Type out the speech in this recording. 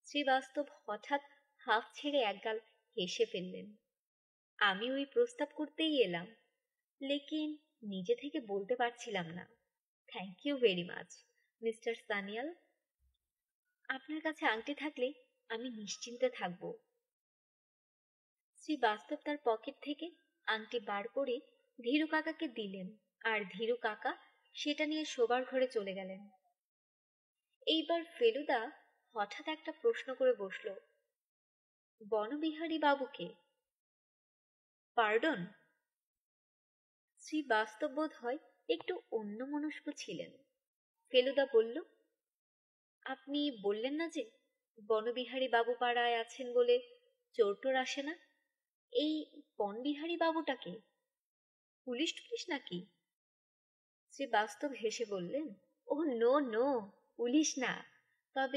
শ্রীবাস্তব হঠাৎ হাঁফ ছেড়ে একগাল হেসে ফেললেন। আমি ওই প্রস্তাব করতেই এলাম, লেকিন নিজে থেকে বলতে পারছিলাম না। Thank you very much mister Sanyal. আপনার কাছে আংটি থাকলে আমি নিশ্চিন্তে থাকব। শ্রীবাস্তব তার পকেট থেকে আংটি বার করে ধীরু কাকাকে দিলেন, আর ধীরু কাকা সেটা নিয়ে শোবার ঘরে চলে গেলেন। এইবার ফেলুদা হঠাৎ একটা প্রশ্ন করে বসল, বনবিহারী বাবুকে? পার্ডন? শ্রীবাস্তব বোধ হয় একটু অন্যমনস্ক ছিলেন। ফেলুদা বলল, আপনি বললেন না যে বনবিহারী বাবু পাড়ায় আছেন বলে চোর টোর আসে না? এই বনবিহারী বাবুটাকে পুলিশ টুলিশ নাকি? শ্রীবাস্তব হেসে বললেন, ও নো নো, পুলিশ না, তবে